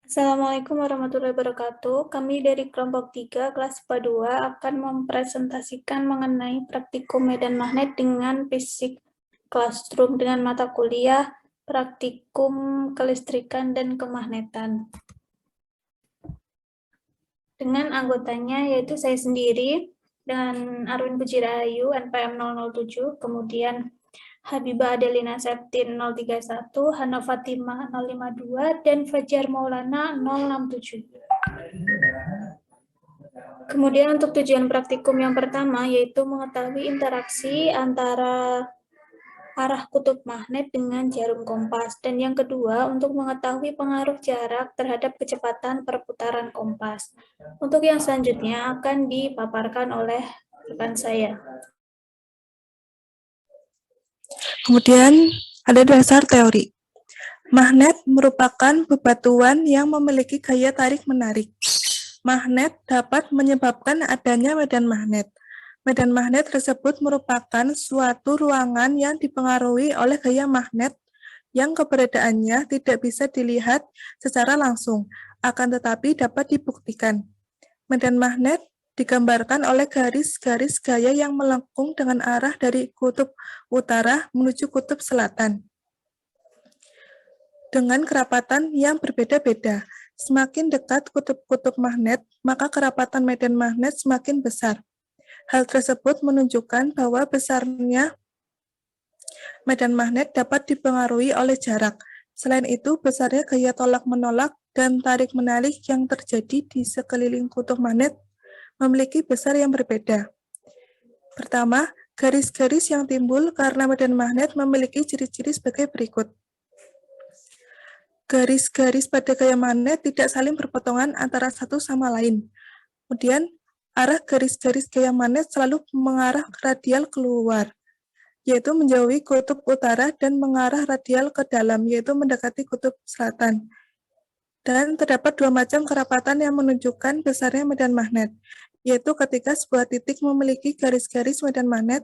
Assalamualaikum warahmatullahi wabarakatuh. Kami dari kelompok 3, kelas IPA 2 akan mempresentasikan mengenai praktikum medan magnet dengan fisik classroom dengan mata kuliah praktikum kelistrikan dan kemagnetan. Dengan anggotanya yaitu saya sendiri dengan Arwin Pujirahayu NPM 007, kemudian Habibah Adelina Septin 031, Hana Fatimah 052, dan Fajar Maulana 067. Kemudian untuk tujuan praktikum yang pertama yaitu mengetahui interaksi antara arah kutub magnet dengan jarum kompas. Dan yang kedua untuk mengetahui pengaruh jarak terhadap kecepatan perputaran kompas. Untuk yang selanjutnya akan dipaparkan oleh rekan saya. Kemudian ada dasar teori. Magnet merupakan bebatuan yang memiliki gaya tarik-menarik. Magnet dapat menyebabkan adanya medan magnet. Medan magnet tersebut merupakan suatu ruangan yang dipengaruhi oleh gaya magnet yang keberadaannya tidak bisa dilihat secara langsung, akan tetapi dapat dibuktikan. Medan magnet digambarkan oleh garis-garis gaya yang melengkung dengan arah dari kutub utara menuju kutub selatan, dengan kerapatan yang berbeda-beda. Semakin dekat kutub-kutub magnet, maka kerapatan medan magnet semakin besar. Hal tersebut menunjukkan bahwa besarnya medan magnet dapat dipengaruhi oleh jarak. Selain itu, besarnya gaya tolak-menolak dan tarik-menarik yang terjadi di sekeliling kutub magnet memiliki besar yang berbeda. Pertama, garis-garis yang timbul karena medan magnet memiliki ciri-ciri sebagai berikut. Garis-garis pada gaya magnet tidak saling berpotongan antara satu sama lain. Kemudian, arah garis-garis gaya magnet selalu mengarah radial keluar, yaitu menjauhi kutub utara, dan mengarah radial ke dalam, yaitu mendekati kutub selatan. Dan terdapat dua macam kerapatan yang menunjukkan besarnya medan magnet, yaitu ketika sebuah titik memiliki garis-garis medan magnet,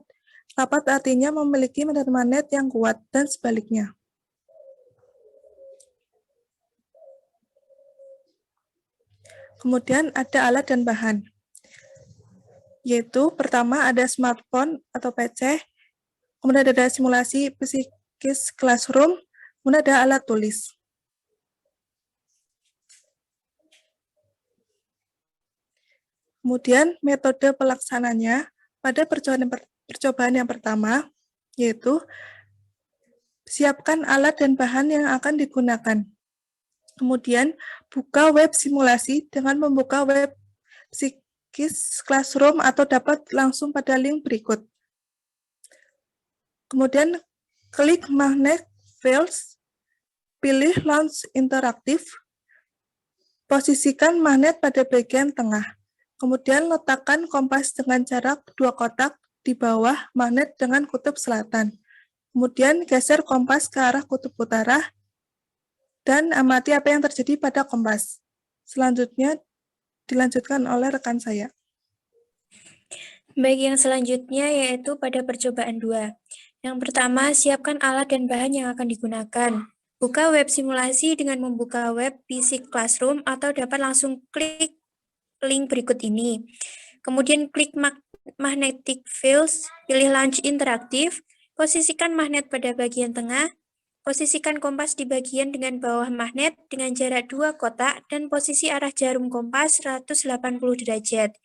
rapat artinya memiliki medan magnet yang kuat, dan sebaliknya. Kemudian ada alat dan bahan, yaitu pertama ada smartphone atau PC, kemudian ada simulasi psikis classroom, kemudian ada alat tulis. Kemudian metode pelaksananya pada percobaan yang pertama, yaitu siapkan alat dan bahan yang akan digunakan. Kemudian buka web simulasi dengan membuka web psikis classroom atau dapat langsung pada link berikut. Kemudian klik magnet fields, pilih launch interaktif, posisikan magnet pada bagian tengah. Kemudian letakkan kompas dengan jarak 2 kotak di bawah magnet dengan kutub selatan. Kemudian geser kompas ke arah kutub utara dan amati apa yang terjadi pada kompas. Selanjutnya dilanjutkan oleh rekan saya. Baik, yang selanjutnya yaitu pada percobaan 2. Yang pertama, siapkan alat dan bahan yang akan digunakan. Buka web simulasi dengan membuka web Basic Classroom atau dapat langsung klik link berikut ini. Kemudian klik Magnetic Fields, pilih Launch Interaktif, posisikan magnet pada bagian tengah, posisikan kompas di bagian dengan bawah magnet dengan jarak 2 kotak dan posisi arah jarum kompas 180 derajat.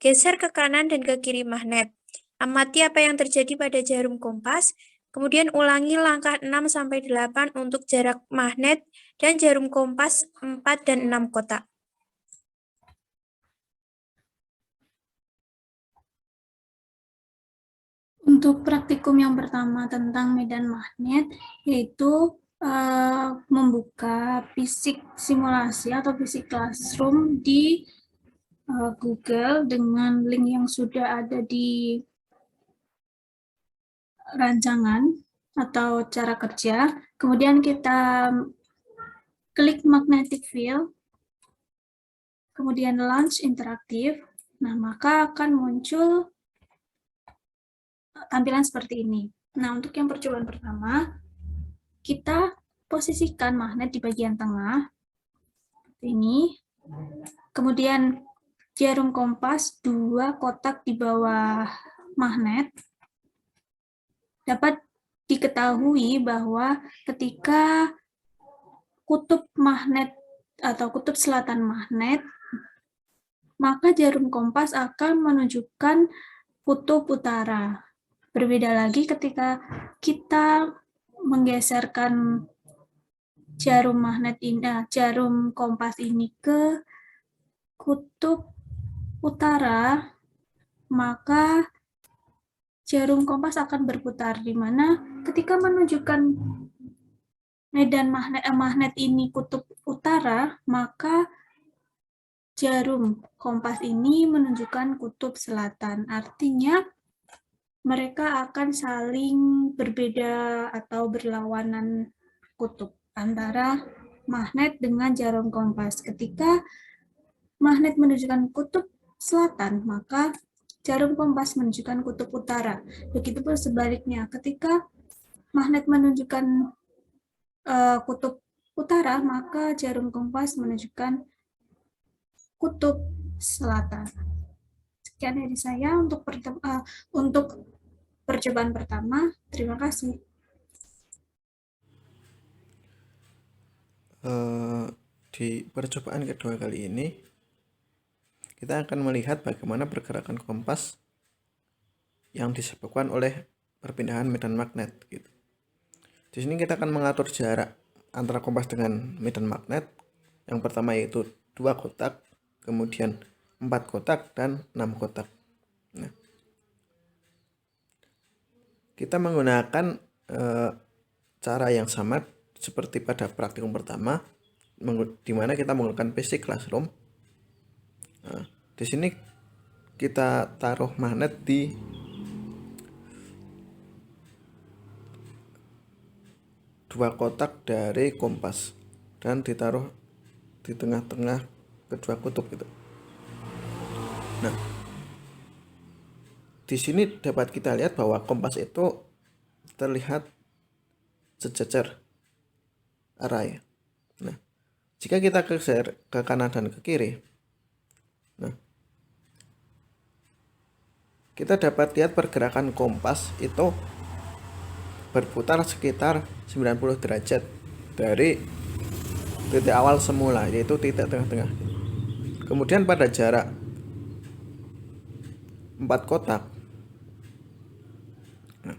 Geser ke kanan dan ke kiri magnet. Amati apa yang terjadi pada jarum kompas, kemudian ulangi langkah 6-8 untuk jarak magnet dan jarum kompas 4 dan 6 kotak. Untuk praktikum yang pertama tentang medan magnet, yaitu membuka fisik simulasi atau fisik classroom di Google dengan link yang sudah ada di rancangan atau cara kerja. Kemudian kita klik magnetic field, kemudian launch interaktif. Nah, maka akan muncul tampilan seperti ini. Nah, untuk yang percobaan pertama, kita posisikan magnet di bagian tengah. ini. Kemudian jarum kompas 2 kotak di bawah magnet. Dapat diketahui bahwa ketika kutub magnet atau kutub selatan magnet, maka jarum kompas akan menunjukkan kutub utara. Berbeda lagi ketika kita menggeserkan jarum kompas ini ke kutub utara, maka jarum kompas akan berputar, di mana ketika menunjukkan medan magnet ini kutub utara, maka jarum kompas ini menunjukkan kutub selatan. Artinya mereka akan saling berbeda atau berlawanan kutub antara magnet dengan jarum kompas. Ketika magnet menunjukkan kutub selatan, maka jarum kompas menunjukkan kutub utara. Begitupun sebaliknya, ketika magnet menunjukkan kutub utara, maka jarum kompas menunjukkan kutub selatan. Sekian dari saya untuk percobaan pertama. Terima kasih. Di percobaan kedua kali ini, kita akan melihat bagaimana pergerakan kompas yang disebabkan oleh perpindahan medan magnet. Gitu. Di sini kita akan mengatur jarak antara kompas dengan medan magnet. Yang pertama yaitu 2 kotak, kemudian 4 kotak, dan 6 kotak. Nah, kita menggunakan cara yang sama seperti pada praktikum pertama, di mana kita menggunakan PC Classroom. Nah, di sini kita taruh magnet di dua kotak dari kompas dan ditaruh di tengah-tengah kedua kutub gitu. Nah, di sini dapat kita lihat bahwa kompas itu terlihat sejajar arah. Nah, jika kita geser ke kanan dan ke kiri, nah, kita dapat lihat pergerakan kompas itu berputar sekitar 90 derajat dari titik awal semula, yaitu titik tengah-tengah. Kemudian pada jarak 4 kotak, nah,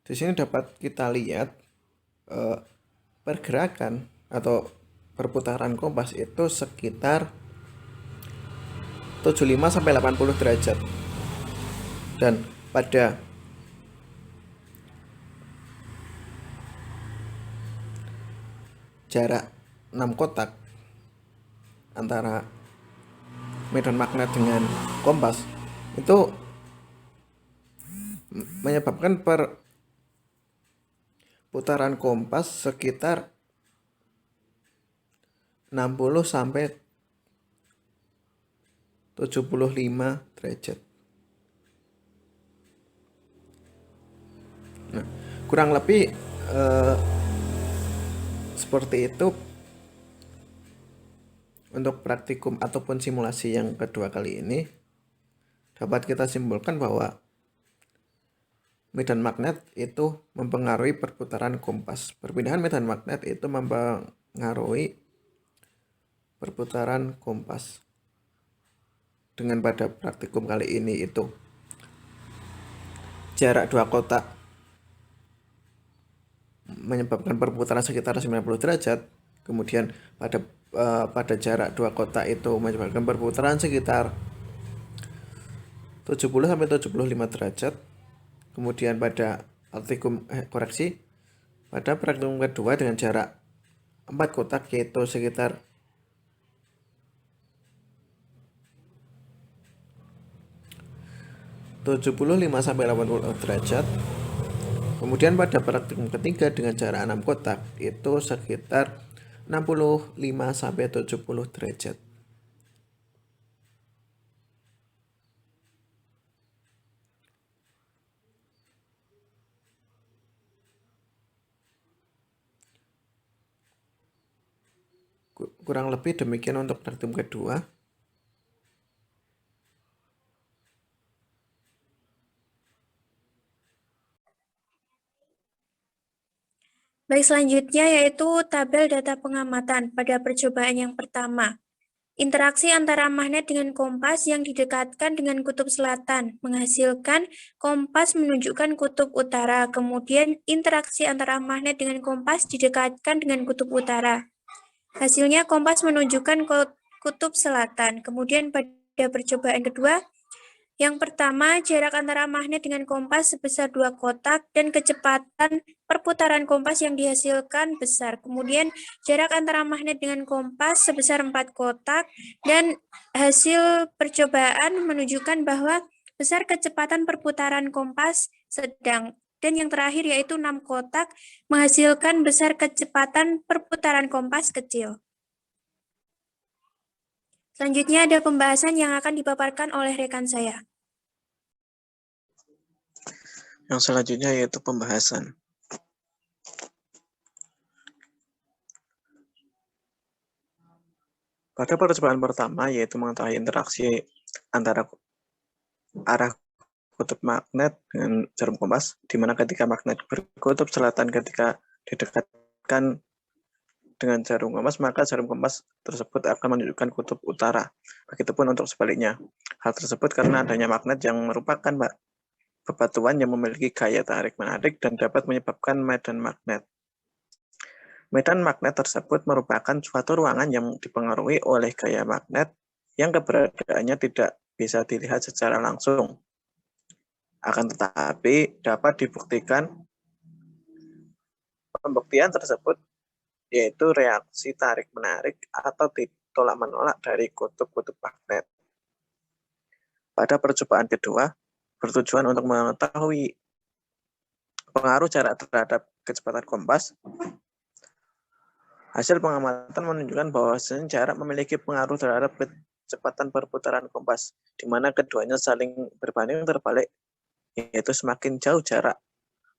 di sini dapat kita lihat pergerakan atau perputaran kompas itu sekitar 75-80 derajat. Dan pada jarak 6 kotak antara medan magnet dengan kompas itu menyebabkan perputaran kompas sekitar 60-75 derajat. Nah, kurang lebih seperti itu untuk praktikum ataupun simulasi yang kedua kali ini. Dapat kita simpulkan bahwa medan magnet itu mempengaruhi perputaran kompas. Perpindahan medan magnet itu mempengaruhi perputaran kompas. Dengan pada praktikum kali ini itu jarak 2 kotak menyebabkan perputaran sekitar 90 derajat. Kemudian pada jarak 2 kotak itu menyebabkan perputaran sekitar 70-75 derajat. Kemudian pada pada praktikum kedua dengan jarak 4 kotak yaitu sekitar 75-80 derajat. Kemudian pada praktikum ketiga dengan jarak 6 kotak itu sekitar 65-70 derajat. kurang lebih demikian untuk praktikum kedua. Baik, selanjutnya yaitu tabel data pengamatan pada percobaan yang pertama. Interaksi antara magnet dengan kompas yang didekatkan dengan kutub selatan menghasilkan kompas menunjukkan kutub utara. Kemudian interaksi antara magnet dengan kompas didekatkan dengan kutub utara. Hasilnya kompas menunjukkan kutub selatan. Kemudian pada percobaan kedua, yang pertama, jarak antara magnet dengan kompas sebesar 2 kotak dan kecepatan perputaran kompas yang dihasilkan besar. Kemudian jarak antara magnet dengan kompas sebesar 4 kotak dan hasil percobaan menunjukkan bahwa besar kecepatan perputaran kompas sedang. Dan yang terakhir yaitu 6 kotak menghasilkan besar kecepatan perputaran kompas kecil. Selanjutnya ada pembahasan yang akan dipaparkan oleh rekan saya. Yang selanjutnya yaitu pembahasan. Pada percobaan pertama yaitu mengetahui interaksi antara arah kutub magnet dengan jarum kompas, di mana ketika magnet berkutub selatan ketika didekatkan dengan jarum kompas, maka jarum kompas tersebut akan menunjukkan kutub utara. Begitupun untuk sebaliknya. Hal tersebut karena adanya magnet yang merupakan bebatuan yang memiliki gaya tarik-menarik dan dapat menyebabkan medan magnet. Medan magnet tersebut merupakan suatu ruangan yang dipengaruhi oleh gaya magnet yang keberadaannya tidak bisa dilihat secara langsung. Akan tetapi dapat dibuktikan. Pembuktian tersebut yaitu reaksi tarik-menarik atau tolak-menolak dari kutub-kutub magnet. Pada percobaan kedua, bertujuan untuk mengetahui pengaruh jarak terhadap kecepatan kompas. Hasil pengamatan menunjukkan bahwa jarak memiliki pengaruh terhadap kecepatan perputaran kompas, di mana keduanya saling berbanding terbalik, yaitu semakin jauh jarak,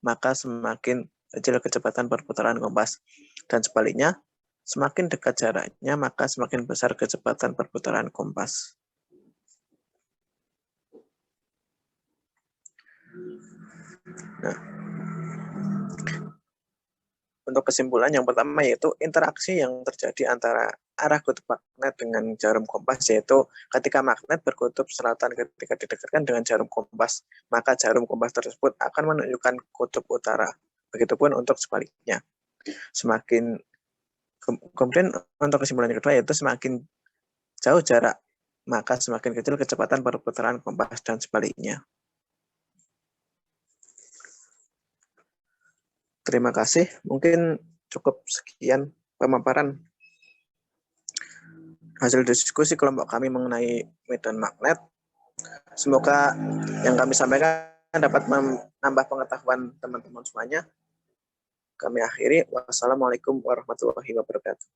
maka semakin kecil kecepatan perputaran kompas. Dan sebaliknya, semakin dekat jaraknya, maka semakin besar kecepatan perputaran kompas. Nah, untuk kesimpulan yang pertama yaitu interaksi yang terjadi antara arah kutub magnet dengan jarum kompas, yaitu ketika magnet berkutub selatan ketika didekatkan dengan jarum kompas, maka jarum kompas tersebut akan menunjukkan kutub utara. Begitupun untuk sebaliknya. Kemudian untuk kesimpulan yang kedua yaitu semakin jauh jarak, maka semakin kecil kecepatan perputaran kompas dan sebaliknya. Terima kasih. Mungkin cukup sekian pemaparan hasil diskusi kelompok kami mengenai medan magnet. Semoga yang kami sampaikan dapat menambah pengetahuan teman-teman semuanya. Kami akhiri. Wassalamualaikum warahmatullahi wabarakatuh.